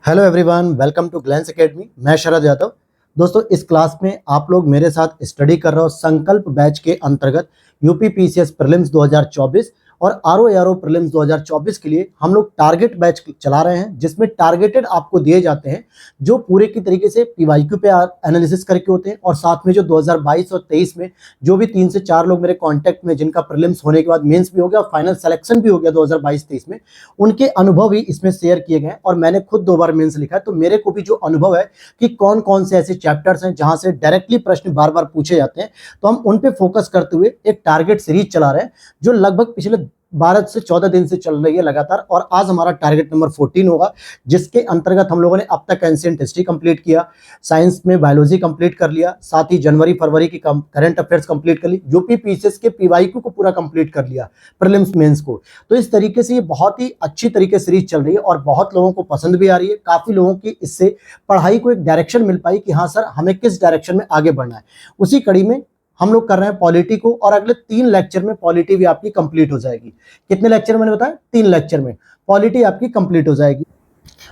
Hello everyone, welcome to Glance academy. मैं शरद यादव। दोस्तों, इस क्लास में आप लोग मेरे साथ स्टडी कर रहे हो संकल्प बैच के अंतर्गत यूपी पीसीएस प्रीलिम्स 2024 और आरओ प्रीलिम्स 2024 के लिए हम लोग टारगेट बैच चला रहे हैं, जिसमें टारगेटेड आपको दिए जाते हैं जो पूरे की तरीके से पीवाईक्यू पे एनालिसिस करके होते हैं। और साथ में जो 2022 और 23 में जो भी 3 से 4 लोग मेरे कांटेक्ट में जिनका प्रीलिम्स होने के बाद मेंस भी हो गया और फाइनल सिलेक्शन भी हो गया 2022-23 में, उनके अनुभव ही इसमें शेयर किए गए हैं। और मैंने खुद 2 बार मेंस लिखा है, तो मेरे को भी जो अनुभव है कि कौन कौन से ऐसे चैप्टर्स हैं जहां से डायरेक्टली प्रश्न बार बार पूछे जाते हैं, तो हम उन पे फोकस करते हुए एक टारगेट सीरीज चला रहे हैं जो लगभग पिछले 12 से 14 दिन से चल रही है लगातार। और आज हमारा टारगेट नंबर 14 होगा, जिसके अंतर्गत हम लोगों ने अब तक एंशिएंट हिस्ट्री कंप्लीट किया, साइंस में बायोलॉजी कंप्लीट कर लिया, साथ ही जनवरी फरवरी की करंट अफेयर्स कंप्लीट कर ली, यूपी पीसीएस के पीवाईक्यू को पूरा कंप्लीट कर लिया, प्रीलिम्स मेंस को। तो इस तरीके से ये बहुत ही अच्छी तरीके से सीरीज चल रही है और बहुत लोगों को पसंद भी आ रही है। काफी लोगों की इससे पढ़ाई को एक डायरेक्शन मिल पाई कि हाँ सर, हमें किस डायरेक्शन में आगे बढ़ना है। उसी कड़ी में हम लोग कर रहे हैं पॉलिटी को, और अगले 3 लेक्चर में पॉलिटी भी आपकी कंप्लीट हो जाएगी। कितने लेक्चर मैंने बताया? 3 लेक्चर में पॉलिटी आपकी कंप्लीट हो जाएगी।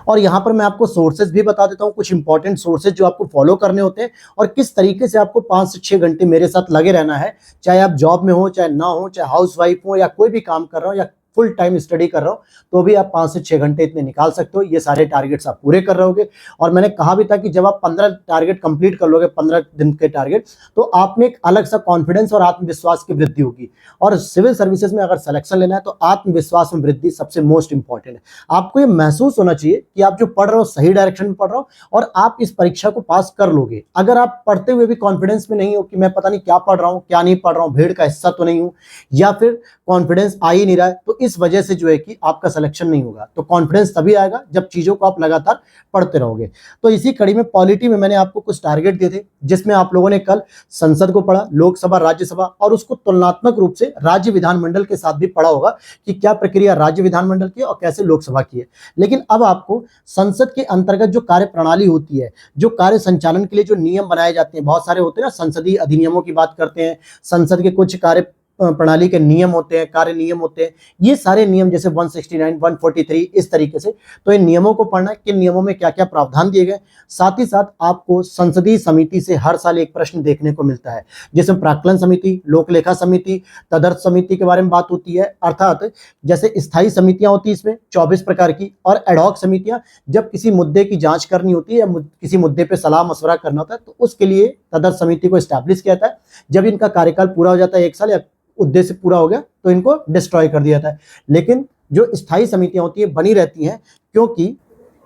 और यहाँ पर मैं आपको सोर्सेज भी बता देता हूँ, कुछ इंपॉर्टेंट सोर्सेज जो आपको फॉलो करने होते हैं और किस तरीके से आपको 5 से 6 घंटे मेरे साथ लगे रहना है, चाहे आप जॉब में हो, चाहे ना हो, चाहे हाउस वाइफ हो, या कोई भी काम कर रहा हो, या फुल टाइम स्टडी कर रहा हो, तो भी आप 5 से 6 घंटे इतने निकाल सकते हो। ये सारे टारगेट्स आप पूरे कर रहोगे। और मैंने कहा भी था कि जब आप 15 टारगेट कंप्लीट कर लोगे, 15 दिन के टारगेट, तो आप में एक अलग सा कॉन्फिडेंस और आत्मविश्वास की वृद्धि होगी। और सिविल सर्विसेज में अगर सिलेक्शन लेना है तो आत्मविश्वास में वृद्धि सबसे मोस्ट इंपॉर्टेंट है। आपको ये महसूस होना चाहिए कि आप जो पढ़ रहे हो सही डायरेक्शन में पढ़ रहे हो और आप इस परीक्षा को पास कर लोगे। अगर आप पढ़ते हुए भी कॉन्फिडेंस में नहीं हो कि मैं पता नहीं क्या पढ़ रहा हूँ, क्या नहीं पढ़ रहा हूँ, भीड़ का हिस्सा तो नहीं हूँ, या फिर कॉन्फिडेंस आ ही नहीं रहा है, तो इस वजह से जो है कि आपका सिलेक्शन नहीं होगा। तो कॉन्फिडेंस तभी आएगा जब चीजों को आप लगातार पढ़ते रहोगे। तो इसी कड़ी में पॉलिटी में मैंने आपको कुछ टारगेट दिए थे, जिसमें आप लोगों ने कल संसद को पढ़ा, लोकसभा, राज्यसभा, और उसको तुलनात्मक रूप से राज्य विधानमंडल के साथ भी पढ़ा होगा कि क्या प्रक्रिया राज्य विधानमंडल की और कैसे लोकसभा की है। लेकिन अब आपको संसद के अंतर्गत जो कार्य प्रणाली होती है, जो कार्य संचालन के लिए जो नियम बनाए जाते हैं, बहुत सारे होते हैं ना, संसदीय अधिनियमों की बात करते हैं, संसद के कुछ कार्य प्रणाली के नियम होते हैं, कार्य नियम होते हैं, ये सारे नियम जैसे 169, 143, इस तरीके से। तो इन नियमों को पढ़ना है, किन नियमों में क्या क्या प्रावधान दिए गए। साथ ही साथ आपको संसदीय समिति से हर साल एक प्रश्न देखने को मिलता है, जिसमें प्राक्कलन समिति, लोक लेखा समिति, तदर्थ समिति के बारे में बात होती है। अर्थात जैसे स्थायी समितियां होती है इसमें 24 प्रकार की, और एडहॉक समितियां जब किसी मुद्दे की जांच करनी होती है या किसी मुद्दे पर सलाह मशवरा करना होता है, तो उसके लिए तदर्थ समिति को स्टैब्लिश किया जाता है। जब इनका कार्यकाल पूरा हो जाता है, 1 साल या उद्देश्य पूरा हो गया, तो इनको डिस्ट्रॉय कर दिया जाता है। लेकिन जो स्थायी समितियां होती है बनी रहती हैं, क्योंकि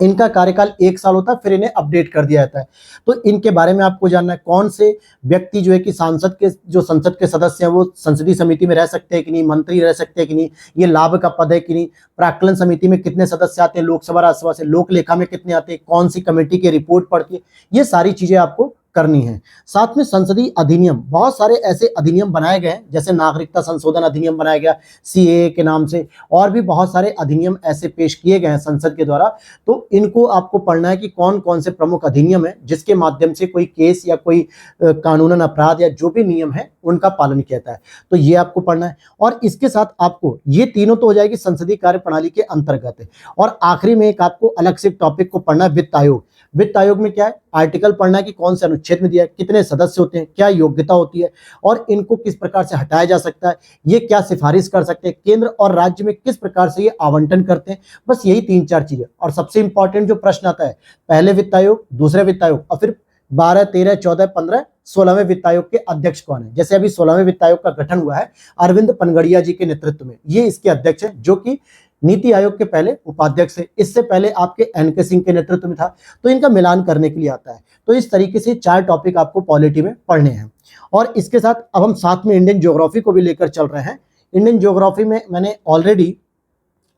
इनका कार्यकाल 1 साल होता है, फिर इन्हें अपडेट कर दिया जाता है। तो इनके बारे में आपको जानना है, कौन से व्यक्ति जो है कि सांसद के, जो संसद के सदस्य हैं, वो संसदीय समिति में रह सकते हैं कि नहीं, मंत्री रह सकते हैं कि नहीं, ये लाभ का पद है कि नहीं, प्राक्कलन समिति में कितने सदस्य आते हैं लोकसभा राज्यसभा से, लोक लेखा में कितने आते हैं, कौन सी कमेटी की रिपोर्ट पढ़ती है, ये सारी चीजें आपको करनी है। साथ में संसदीय अधिनियम, बहुत सारे ऐसे अधिनियम बनाए गए हैं, जैसे नागरिकता संशोधन अधिनियम बनाया गया सीएए के नाम से, और भी बहुत सारे अधिनियम ऐसे पेश किए गए हैं संसद के द्वारा। तो इनको आपको पढ़ना है कि कौन कौन से प्रमुख अधिनियम है जिसके माध्यम से कोई केस या कोई कानूनन अपराध या जो भी नियम है उनका पालन किया जाता है। तो ये आपको पढ़ना है। और इसके साथ आपको ये तीनों तो हो जाएगी संसदीय कार्य प्रणाली के अंतर्गत। और आखिरी में एक आपको अलग से टॉपिक को पढ़ना है, वित्त आयोग। वित्त आयोग में क्या है, आर्टिकल पढ़ना है कि कौन से अनुच्छेद में दिया है, कितने सदस्य होते हैं, क्या योग्यता होती है, और इनको किस प्रकार से हटाया जा सकता है, ये क्या सिफारिश कर सकते हैं, केंद्र और राज्य में किस प्रकार से ये आवंटन करते हैं। बस यही 3-4 चीजें। और सबसे इंपॉर्टेंट जो प्रश्न आता है, पहले वित्त आयोग, दूसरे वित्त आयोग, और फिर 12, 13, 14, 15, 16वें वित्त आयोग के अध्यक्ष कौन है। जैसे अभी 16वें वित्त आयोग का गठन हुआ है अरविंद पनगड़िया जी के नेतृत्व में, ये इसके अध्यक्ष है, जो कि नीति आयोग के पहले उपाध्यक्ष है। इससे पहले आपके एनके सिंह के नेतृत्व में था। तो इनका मिलान करने के लिए आता है। तो इस तरीके से 4 टॉपिक आपको पॉलिटी में पढ़ने हैं। और इसके साथ अब हम साथ में इंडियन ज्योग्राफी को भी लेकर चल रहे हैं। इंडियन ज्योग्राफी में मैंने ऑलरेडी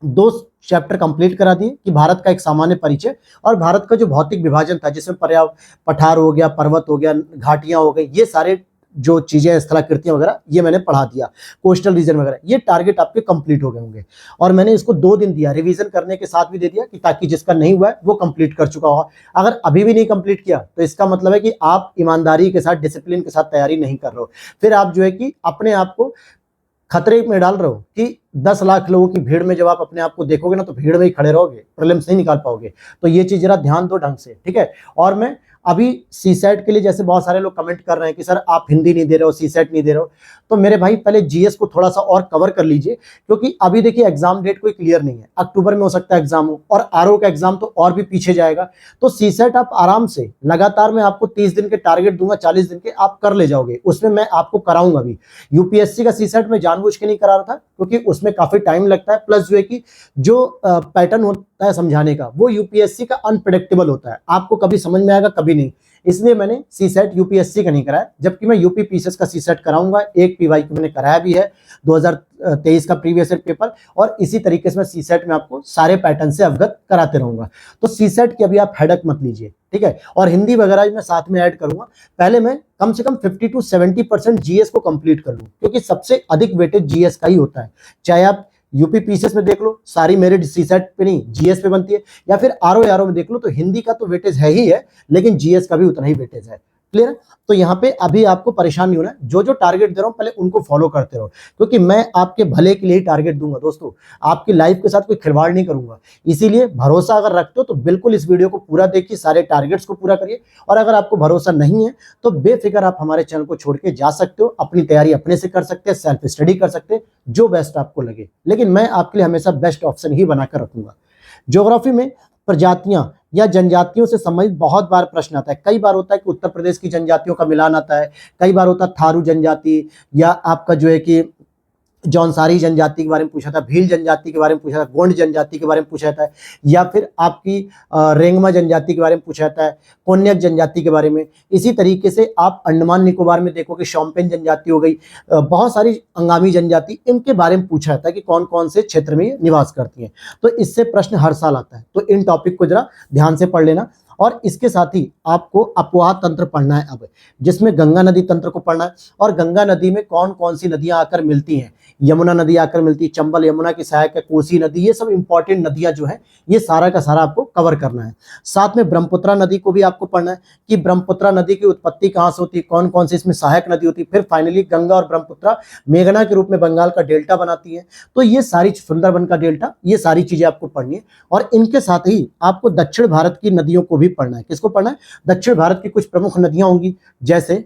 2 चैप्टर कंप्लीट करा दिए कि भारत का एक सामान्य परिचय और भारत का जो भौतिक विभाजन था, जिसमें पठार हो गया, पर्वत हो गया, घाटियां हो गई, ये सारे जो चीजें, स्थलाकृतियां वगैरह, ये मैंने पढ़ा दिया, कोस्टल रीजन वगैरह, ये टारगेट आपके कंप्लीट हो गए होंगे। और मैंने इसको 2 दिन दिया, रिवीजन करने के साथ भी दे दिया कि ताकि जिसका नहीं हुआ है वो कंप्लीट कर चुका होगा। अगर अभी भी नहीं कंप्लीट किया तो इसका मतलब है कि आप ईमानदारी के साथ, डिसिप्लिन के साथ तैयारी नहीं कर रहे हो। फिर आप जो है कि अपने आप को खतरे में डाल रहे हो कि 10 लाख लोगों की भीड़ में जब आप अपने आप को देखोगे ना, तो भीड़ में ही खड़े रहोगे, प्रीलिम्स नहीं निकाल पाओगे। तो ये चीज जरा ध्यान दो ढंग से, ठीक है। और मैं अभी सीसेट के लिए, जैसे बहुत सारे लोग कमेंट कर रहे हैं कि सर आप हिंदी नहीं दे रहे हो, सीसेट नहीं दे रहे हो, तो मेरे भाई पहले जीएस को थोड़ा सा और कवर कर लीजिए, क्योंकि अभी देखिए एग्जाम डेट कोई क्लियर नहीं है, अक्टूबर में हो सकता है एग्जाम हो, और आरओ का एग्जाम तो और भी पीछे जाएगा। तो सीसेट आप आराम से लगातार, मैं आपको 30 दिन के टारगेट दूंगा, 40 दिन के आप कर ले जाओगे, उसमें मैं आपको कराऊंगा भी। यूपीएससी का सीसेट में जानबूझ के नहीं करा रहा था, क्योंकि उसमें काफी टाइम लगता है, प्लस जो है कि जो पैटर्न होता है समझाने का, वो यूपीएससी का अनप्रेडिक्टेबल होता है, आपको कभी समझ में आएगा कभी नहीं, इसलिए मैंने सीसेट यूपीएससी का नहीं कराया। जबकि मैं यूपी पीसीएस का सीसेट कराऊंगा, एक पीवाई की मैंने कराया भी है 2023 का प्रीवियस ईयर पेपर, और इसी तरीके से मैं सीसेट में आपको सारे पैटर्न से अवगत कराते रहूंगा। तो सीसेट की अभी आप हेडक मत लीजिए, ठीक है। और हिंदी वगैरह भी मैं साथ में ऐड करूंगा। पहले मैं कम से कम 50 to 70% जीएस को कंप्लीट कर लूं, क्योंकि सबसे अधिक वेटेज जीएस का ही होता है। चाहे आप यूपी पीसीएस में देख लो, सारी मेरिट सीसेट पे नहीं जीएस पे बनती है, या फिर आरओ में देख लो, तो हिंदी का तो वेटेज है ही है, लेकिन जीएस का भी उतना ही वेटेज है। क्लियर है? तो यहाँ पे अभी आपको परेशान नहीं होना है, जो जो टारगेट दे रहा हूं पहले उनको फॉलो करते रहो, क्योंकि मैं आपके भले के लिए ही टारगेट दूंगा दोस्तों, आपकी लाइफ के साथ कोई खिलवाड़ नहीं करूंगा। इसीलिए भरोसा अगर रखते हो तो बिल्कुल इस वीडियो को पूरा देखिए, सारे टारगेट्स को पूरा करिए। और अगर आपको भरोसा नहीं है तो बेफिक्र आप हमारे चैनल को छोड़ के जा सकते हो, अपनी तैयारी अपने से कर सकते हैं, सेल्फ स्टडी कर सकते हैं, जो बेस्ट आपको लगे, लेकिन मैं आपके लिए हमेशा बेस्ट ऑप्शन ही बनाकर रखूंगा। ज्योग्राफी में प्रजातियां या जनजातियों से संबंधित बहुत बार प्रश्न आता है। कई बार होता है कि उत्तर प्रदेश की जनजातियों का मिलान आता है, कई बार होता है थारू जनजाति, या आपका जो है कि जौनसारी जनजाति के बारे में पूछा था, भील जनजाति के बारे में पूछा था, गोंड जनजाति के बारे में पूछा था, या फिर आपकी रेंगमा जनजाति के बारे में पूछा था, कोन्याक जनजाति के बारे में। इसी तरीके से आप अंडमान निकोबार में देखो कि शोम्पेन जनजाति हो गई, बहुत सारी अंगामी जनजाति, इनके बारे में पूछा था कि कौन कौन से क्षेत्र में निवास करती हैं। तो इससे प्रश्न हर साल आता है, तो इन टॉपिक को जरा ध्यान से पढ़ लेना। और इसके साथ ही आपको अपवाह तंत्र पढ़ना है अब, जिसमें गंगा नदी तंत्र को पढ़ना है, और गंगा नदी में कौन कौन सी नदियां आकर मिलती हैं। यमुना नदी आकर मिलती है, चंबल यमुना की सहायक है, कोसी नदी, ये सब इंपॉर्टेंट नदियां जो है, ये सारा का सारा आपको कवर करना है। साथ में ब्रह्मपुत्रा नदी को भी आपको पढ़ना है कि ब्रह्मपुत्रा नदी की उत्पत्ति कहाँ से होती है, कौन कौन सी इसमें सहायक नदी होती है। फिर फाइनली गंगा और ब्रह्मपुत्रा मेघना के रूप में बंगाल का डेल्टा बनाती है, तो ये सारी, सुंदरबन का डेल्टा, ये सारी चीजें आपको पढ़नी है। और इनके साथ ही आपको दक्षिण भारत की नदियों को भी पढ़ना है। किसको पढ़ना है? दक्षिण भारत की कुछ प्रमुख नदियां होंगी, जैसे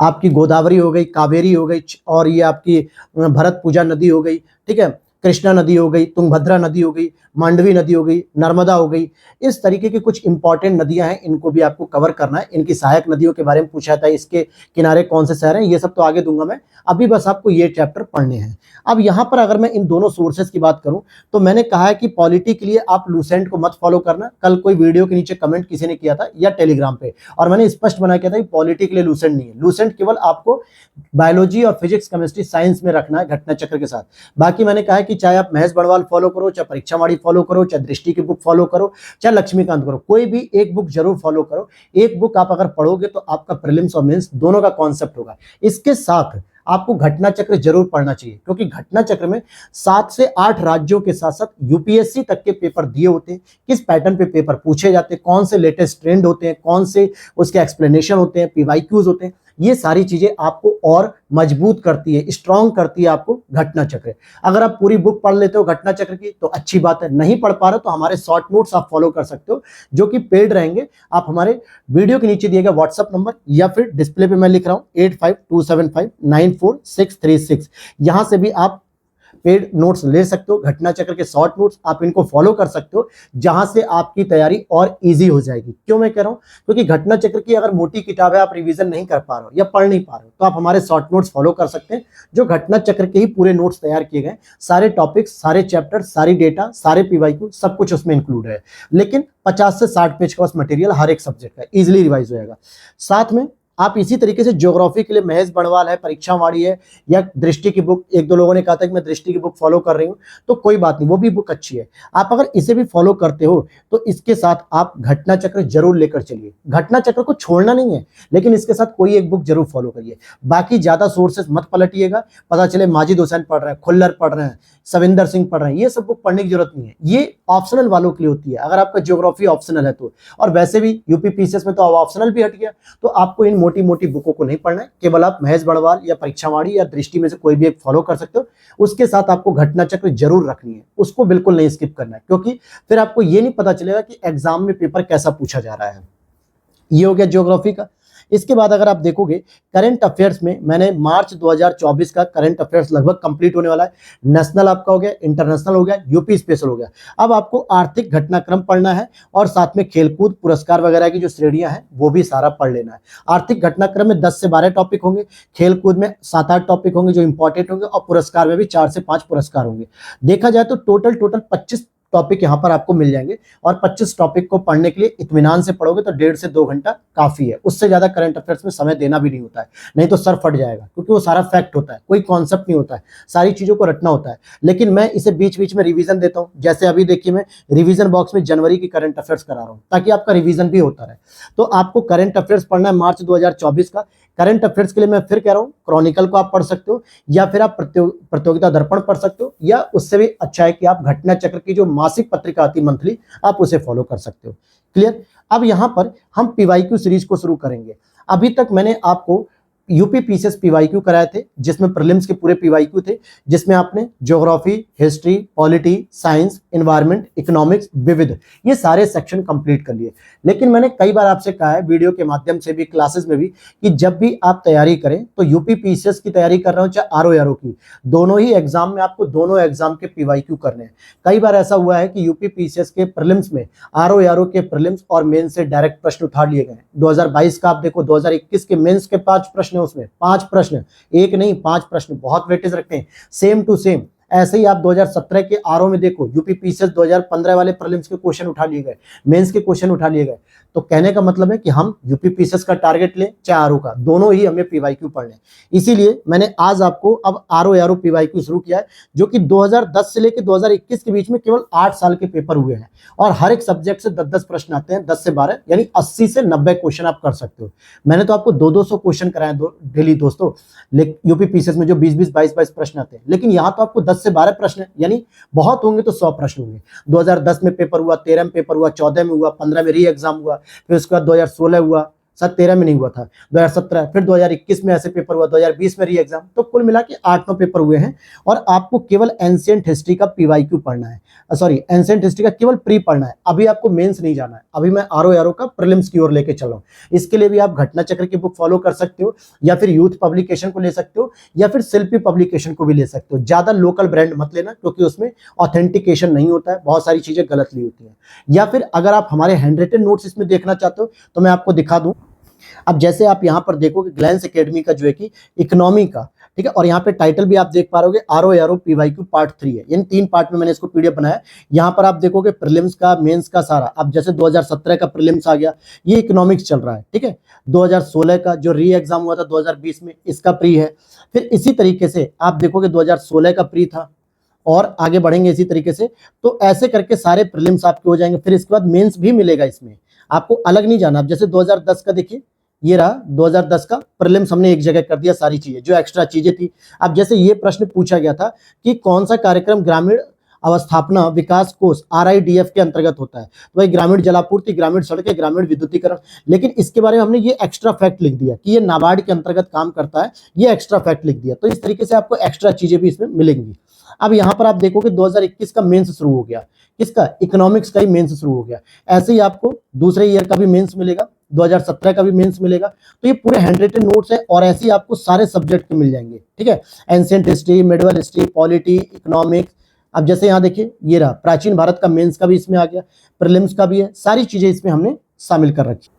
आपकी गोदावरी हो गई, कावेरी हो गई, और ये आपकी भरतपुजा नदी हो गई, ठीक है, कृष्णा नदी हो गई, तुंगभद्रा नदी हो गई, मांडवी नदी हो गई, नर्मदा हो गई। इस तरीके की कुछ इंपॉर्टेंट नदियां हैं, इनको भी आपको कवर करना है। इनकी सहायक नदियों के बारे में पूछा था, इसके किनारे कौन से शहर हैं, ये सब तो आगे दूंगा मैं, अभी बस आपको ये चैप्टर पढ़ने हैं। अब यहाँ पर अगर मैं इन दोनों सोर्सेज की बात करूं, तो मैंने कहा है कि पॉलिटी के लिए आप लूसेंट को मत फॉलो करना। कल कोई वीडियो के नीचे कमेंट किसी ने किया था, या टेलीग्राम पे, और मैंने स्पष्ट बना किया था कि पॉलिटी के लिए लूसेंट नहीं है। लूसेंट केवल आपको बायोलॉजी और फिजिक्स, केमिस्ट्री, साइंस में रखना है घटना चक्र के साथ। बाकी मैंने कहा है कि चाहे आप महेश बड़वाल फॉलो करो, चाहे परीक्षावाड़ी फॉलो करो, चाहे दृष्टि की बुक फॉलो करो, चाहे लक्ष्मीकांत करो, कोई भी एक बुक जरूर फॉलो करो। एक बुक आप अगर पढ़ोगे तो आपका प्रीलिम्स और मेंस दोनों का कॉन्सेप्ट होगा। इसके साथ आपको घटना चक्र जरूर पढ़ना चाहिए, क्योंकि घटना चक्र में 7 से 8 राज्यों के साथ साथ यूपीएससी तक के पेपर दिए होते हैं, किस पैटर्न पे पेपर पूछे जाते हैं, कौन से लेटेस्ट ट्रेंड होते हैं, कौन से उसके एक्सप्लेनेशन होते हैं, पीवाईक्यूज होते हैं। ये सारी चीजें आपको और मजबूत करती है, स्ट्रॉन्ग करती है आपको घटना चक्र। अगर आप पूरी बुक पढ़ लेते हो घटना चक्र की तो अच्छी बात है, नहीं पढ़ पा रहे तो हमारे शॉर्ट नोट्स आप फॉलो कर सकते हो, जो कि पेड रहेंगे। आप हमारे वीडियो के नीचे दिए गए व्हाट्सएप नंबर, या फिर डिस्प्ले पे मैं लिख रहा हूं 8527594636, यहां से भी आप पेड नोट्स ले सकते हो, घटना चक्र के शॉर्ट नोट्स, आप इनको फॉलो कर सकते हो, जहां से आपकी तैयारी और इजी हो जाएगी। क्यों मैं कह रहा हूं? क्योंकि घटना चक्र की अगर मोटी किताब है, आप रिवीजन नहीं कर पा रहे हो या पढ़ नहीं पा रहे हो, तो आप हमारे शॉर्ट नोट्स फॉलो कर सकते हैं, जो घटना चक्र के ही पूरे नोट्स तैयार किए गए, सारे टॉपिक्स, सारे चैप्टर, सारी डेटा, सारे पीवाईक्यू, सब कुछ उसमें इंक्लूड है। लेकिन 50 से 60 पेज का उस मटेरियल हर एक सब्जेक्ट का, इजिली रिवाइज हो जाएगा। साथ में आप इसी तरीके से ज्योग्राफी के लिए महेश बड़वाल है, परीक्षावाड़ी है, या दृष्टि की बुक, एक दो लोगों ने कहा था कि मैं दृष्टि की बुक फॉलो कर रही हूं, तो कोई बात नहीं, वो भी बुक अच्छी है। आप अगर इसे भी फॉलो करते हो तो इसके साथ आप घटना चक्र जरूर लेकर चलिए। घटना चक्र को छोड़ना नहीं है, लेकिन इसके साथ कोई एक बुक जरूर फॉलो करिए। बाकी ज्यादा सोर्सेस मत पलटिएगा, पता चले माजिद हुसैन पढ़ रहे हैं, खुल्लर पढ़ रहे हैं, सविंदर सिंह पढ़ रहे हैं, ये सब बुक पढ़ने की जरूरत नहीं है, ये ऑप्शनल वालों के लिए होती है अगर आपका ज्योग्राफी ऑप्शनल है तो। और वैसे भी यूपी पीसीएस में तो अब ऑप्शनल भी हट गया, तो आपको इन मोटी मोटी बुकों को नहीं पढ़ना है, केवल आप महेश बड़वाल या परीक्षावाणी या दृष्टि में से कोई भी एक फॉलो कर सकते हो। उसके साथ आपको घटना चक्र जरूर रखनी है, उसको बिल्कुल नहीं स्किप करना है, क्योंकि फिर आपको ये नहीं पता चलेगा कि एग्जाम में पेपर कैसा पूछा जा रहा है। ये हो गया ज्योग्राफी का। इसके बाद अगर आप देखोगे करंट अफेयर्स में मैंने मार्च 2024 का करंट अफेयर्स लगभग कंप्लीट होने वाला है। नेशनल आपका हो गया, इंटरनेशनल हो गया, यूपी स्पेशल हो गया। अब आपको आर्थिक घटनाक्रम पढ़ना है और साथ में खेलकूद पुरस्कार वगैरह की जो श्रेणियां हैं वो भी सारा पढ़ लेना है। आर्थिक घटनाक्रम में 10 से 12 टॉपिक होंगे, खेलकूद में 7-8 टॉपिक होंगे जो इंपॉर्टेंट होंगे, और पुरस्कार में भी 4 से 5 पुरस्कार होंगे। देखा जाए तो टोटल 25 टॉपिक यहाँ पर आपको मिल जाएंगे, और 25 टॉपिक को पढ़ने के लिए इत्मीनान से पढ़ोगे तो 1.5 से 2 घंटा काफी है। उससे ज्यादा करंट अफेयर्स में समय देना भी नहीं होता है, नहीं तो सर फट जाएगा, क्योंकि वो सारा फैक्ट होता है, कोई कॉन्सेप्ट नहीं होता है, सारी चीजों को रटना होता है। लेकिन मैं इसे बीच बीच में रिवीजन देता हूँ, जैसे अभी देखिए मैं रिवीजन बॉक्स में जनवरी की करंट अफेयर्स करा रहा हूँ, ताकि आपका रिवीजन भी होता रहे। तो आपको करंट अफेयर्स पढ़ना है मार्च 2024 का। करंट अफेयर्स के लिए मैं फिर कह रहा हूँ, क्रॉनिकल को आप पढ़ सकते हो, या फिर आप प्रतियोगिता दर्पण पढ़ सकते हो, या उससे भी अच्छा है कि आप घटना चक्र की जो मासिक पत्रिका आती मंथली, आप उसे फॉलो कर सकते हो। क्लियर। अब यहां पर हम पीवाईक्यू सीरीज को शुरू करेंगे। अभी तक मैंने आपको यूपी पीसीएस पीवाईक्यू कराए थे, जिसमें प्रीलिम्स के पूरे पीवाईक्यू थे, जिसमें आपने geography, history, polity, science, environment, economics, विविध, ये सारे सेक्शन कंप्लीट कर लिए। लेकिन मैंने कई बार आपसे कहा है वीडियो के माध्यम से भी, क्लासेस में भी, कि जब भी आप तैयारी करें तो यूपी पीसीएस की तैयारी कर रहे हो चाहे आरओ की, दोनों ही एग्जाम में आपको दोनों एग्जाम के पीवाईक्यू करने हैं। कई बार ऐसा हुआ है कि यूपी पीसीएस के प्रीलिम्स में आरओ के प्रीलिम्स और मेंस से डायरेक्ट प्रश्न उठा लिए गए। 2022 का आप देखो, 2021 के मेंस के 5 प्रश्न, उसमें 5 प्रश्न, एक नहीं 5 प्रश्न, बहुत वेटेज रखते हैं, सेम टू सेम। ऐसे ही आप 2017 के आरओ में देखो, यूपी पीसीएस 2015 वाले प्रीलिम्स के क्वेश्चन उठा लिए गए, मेंस के क्वेश्चन उठा लिए गए। तो कहने का मतलब है कि हम यूपी पीसीएस का टारगेट लें चाहे आरओ का, दोनों ही हमें पीवाईक्यू पढ़ने। इसीलिए मैंने आज आपको अब आरओ पीवाईक्यू शुरू किया है, जो कि 2010 से लेकर 2021 के बीच में केवल 8 साल के पेपर हुए हैं, और हर एक सब्जेक्ट से 10-10 प्रश्न आते हैं, 10 से 12, यानी 80 से 90 क्वेश्चन आप कर सकते हो। मैंने तो आपको 200 क्वेश्चन कराए डेली दोस्तों, यूपी पीसीएस में जो 20-20, 22-22 प्रश्न आते हैं, लेकिन यहाँ तो आपको 10 से 12 प्रश्न, यानी बहुत होंगे तो 100 प्रश्न होंगे। 2010 में पेपर हुआ, 13 में पेपर हुआ, 14 में हुआ, 15 में री एग्जाम हुआ, फिर उसके बाद 2016 हुआ, शायद 13 में नहीं हुआ था, 2017, फिर 2021 में ऐसे पेपर हुआ, 2020 में री एग्जाम। तो कुल मिला के 8-9 पेपर हुए हैं, और आपको केवल एंशिएंट हिस्ट्री का पीवाईक्यू पढ़ना है, सॉरी एंशिएंट हिस्ट्री का केवल प्री पढ़ना है। अभी आपको मेंस नहीं जाना है, अभी मैं आरओ का प्रीलिम्स की ओर लेके चल रहा हूँ। इसके लिए भी आप घटना चक्र की बुक फॉलो कर सकते हो, या फिर यूथ पब्लिकेशन को ले सकते हो, या फिर शिल्पी पब्लिकेशन को भी ले सकते हो। ज्यादा लोकल ब्रांड मत लेना, क्योंकि उसमें ऑथेंटिकेशन नहीं होता है, बहुत सारी चीजें गलत ली होती है। या फिर अगर आप हमारे हैंड रिटन नोट्स इसमें देखना चाहते हो तो मैं आपको दिखा दूं। अब जैसे आप यहाँ पर देखोगे ग्लैंस एकेडमी का जो है कि इकोनॉमी का, ठीक है, और यहाँ पे टाइटल भी आप देख पा रहे आरओ पीवाईक्यू पार्ट 3 है, यानी 3 पार्ट में मैंने इसको पीडीएफ बनाया। यहाँ पर आप देखोगे प्रीलिम्स का, मेंस का सारा। अब जैसे 2017 का प्रीलिम्स आ गया, ये इकोनॉमिक्स चल रहा है, ठीक है। 2016 का जो री एग्जाम हुआ था 2020 में, इसका प्री है। फिर इसी तरीके से आप देखोगे 2016 का प्री था, और आगे बढ़ेंगे इसी तरीके से। तो ऐसे करके सारे प्रीलिम्स आपके हो जाएंगे। फिर इसके बाद मेंस भी मिलेगा, इसमें आपको अलग नहीं जाना। अब जैसे 2010 का देखिए, ये रहा 2010 का प्रीलिम्स, हमने एक जगह कर दिया सारी चीजें जो एक्स्ट्रा चीजें थी। अब जैसे ये प्रश्न पूछा गया था कि कौन सा कार्यक्रम ग्रामीण अवस्थापना विकास कोष आरआईडीएफ के अंतर्गत होता है, तो भाई ग्रामीण जलापूर्ति, ग्रामीण सड़कें, ग्रामीण विद्युतीकरण। लेकिन इसके बारे में हमने ये एक्स्ट्रा फैक्ट लिख दिया कि ये नाबार्ड के अंतर्गत काम करता है, ये एक्स्ट्रा फैक्ट लिख दिया। तो इस तरीके से आपको एक्स्ट्रा चीजें भी इसमें मिलेंगी। अब यहाँ पर आप देखोगे 2021 का मेंस शुरू हो गया, किसका, इकोनॉमिक्स का ही मेंस शुरू हो गया। ऐसे ही आपको दूसरे ईयर का भी मेंस मिलेगा, 2017 का भी मेंस मिलेगा। तो ये पूरे हैंड रिटन नोट्स है, और ऐसे ही आपको सारे सब्जेक्ट के मिल जाएंगे, ठीक है। Ancient history, medieval history, polity, economics. अब जैसे यहाँ देखिए, ये रहा प्राचीन भारत का मेंस का भी इसमें आ गया, प्रीलिम्स का भी है, सारी चीजें इसमें हमने शामिल कर रखी।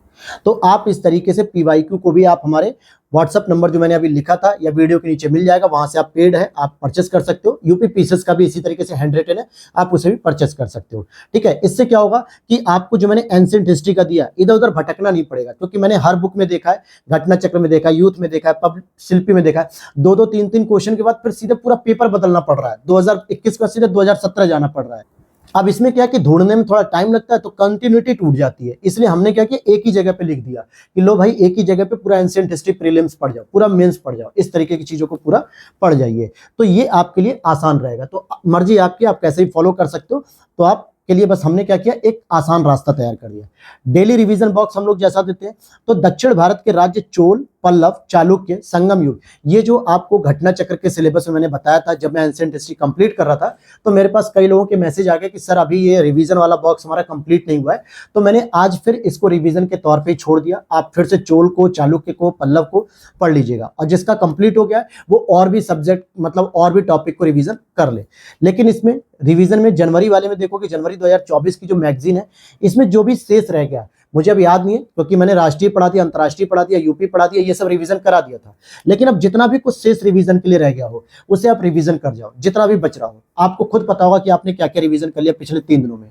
तो आप इस तरीके से पीवाईक्यू को भी आप हमारे व्हाट्सएप नंबर जो मैंने अभी लिखा था या वीडियो के नीचे मिल जाएगा, वहां से आप पेड है, आप परचेस कर सकते हो। यूपी पीसीएस का भी इसी तरीके से हैंड रिटन है, आप उसे भी परचेस कर सकते हो, ठीक है। इससे क्या होगा कि आपको जो मैंने एंशिएंट हिस्ट्री का दिया, इधर उधर भटकना नहीं पड़ेगा, क्योंकि मैंने हर बुक में देखा है, घटना चक्र में देखा है, यूथ में देखा है, शिल्पी में देखा है, 2-2, 3-3 क्वेश्चन के बाद फिर सीधे पूरा पेपर बदलना पड़ रहा है। 2021 का सीधे 2017 जाना पड़ रहा है। अब इसमें क्या कि ढूंढने में थोड़ा टाइम लगता है तो कंटिन्यूटी टूट जाती है, इसलिए हमने क्या किया एक ही जगह पे लिख दिया कि लो भाई एक ही जगह पे पूरा एंशिएंट हिस्ट्री प्रीलिम्स पढ़ जाओ, पूरा मेंस पढ़ जाओ, इस तरीके की चीजों को पूरा पढ़ जाइए। तो ये आपके लिए आसान रहेगा। तो मर्जी आपकी, आप कैसे ही फॉलो कर सकते हो। तो आप के लिए बस हमने क्या किया, एक आसान रास्ता तैयार कर दिया। डेली रिवीजन बॉक्स हम लोग जैसा देते हैं, तो दक्षिण भारत के राज्य चोल, पल्लव, चालुक्य, संगम युग, ये जो आपको घटना चक्र के सिलेबस में मैंने बताया था जब मैं एंशिएंट हिस्ट्री कंप्लीट कर रहा था, तो मेरे पास कई लोगों के मैसेज आ गए कि सर अभी ये रिवीजन वाला बॉक्स हमारा कंप्लीट नहीं हुआ है। तो मैंने आज फिर इसको रिवीजन के तौर पे छोड़ दिया। आप फिर से चोल को, चालुक्य को, पल्लव को पढ़ लीजिएगा, और जिसका कंप्लीट हो गया है वो और भी सब्जेक्ट मतलब और भी टॉपिक को रिवीजन कर ले। लेकिन इसमें रिवीजन में जनवरी वाले में देखो कि जनवरी 2024 की जो मैगजीन है, इसमें जो भी शेष रह गया मुझे अब याद नहीं है, क्योंकि मैंने राष्ट्रीय पढ़ा दिया, अंतर्राष्ट्रीय पढ़ा दिया, यूपी पढ़ा दिया, ये सब रिवीजन करा दिया था। लेकिन अब जितना भी कुछ शेष रिवीजन के लिए रह गया हो उसे आप रिवीजन कर जाओ, जितना भी बच रहा हो। आपको खुद पता होगा कि आपने क्या क्या रिवीजन कर लिया पिछले 3 दिनों में।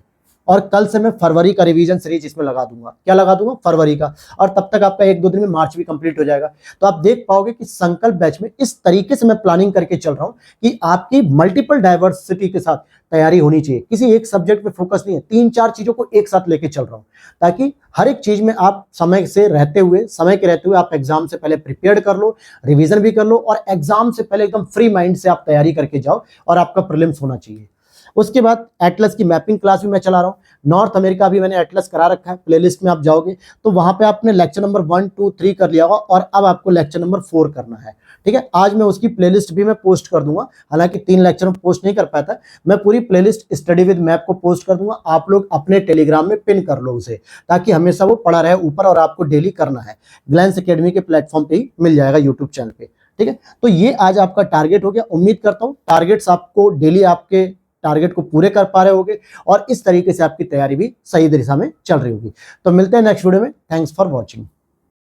और कल से मैं फरवरी का रिवीजन सीरीज इसमें लगा दूंगा। क्या लगा दूंगा? फरवरी का। और तब तक आपका 1-2 दिन में मार्च भी कंप्लीट हो जाएगा। तो आप देख पाओगे कि संकल्प बैच में इस तरीके से मैं प्लानिंग करके चल रहा हूं कि आपकी मल्टीपल डाइवर्सिटी के साथ तैयारी होनी चाहिए। किसी एक सब्जेक्ट पे फोकस नहीं है, 3-4 चीजों को एक साथ लेके चल रहा हूं, ताकि हर एक चीज में आप समय के रहते हुए आप एग्जाम से पहले प्रिपेयर कर लो, रिवीजन भी कर लो, और एग्जाम से पहले एकदम फ्री माइंड से आप तैयारी करके जाओ, और आपका प्रीलिम्स होना चाहिए। उसके बाद एटलस की मैपिंग क्लास भी मैं चला रहा हूं। नॉर्थ अमेरिका भी मैंने एटलस करा रखा है। प्लेलिस्ट में आप जाओगे तो वहां पे आपने लेक्चर नंबर 1, 2, 3 कर लिया होगा, और अब आपको लेक्चर नंबर 4 करना है। ठीक है, आज मैं उसकी प्लेलिस्ट भी मैं पोस्ट कर दूंगा। हालांकि 3 लेक्चर में पोस्ट नहीं कर पाता, मैं पूरी प्लेलिस्ट स्टडी विद मैप को पोस्ट कर दूंगा। आप लोग अपने टेलीग्राम में पिन कर लो उसे, ताकि हमेशा वो पड़ा रहे ऊपर, और आपको डेली करना है। ग्लैंस एकेडमी के प्लेटफॉर्म पे ही मिल जाएगा, यूट्यूब चैनल पे। ठीक है, तो ये आज आपका टारगेट हो गया। उम्मीद करता हूं टारगेट्स आपको डेली आपके टारगेट को पूरे कर पा रहे होगे, और इस तरीके से आपकी तैयारी भी सही दिशा में चल रही होगी। तो मिलते हैं नेक्स्ट वीडियो में। Thanks for watching.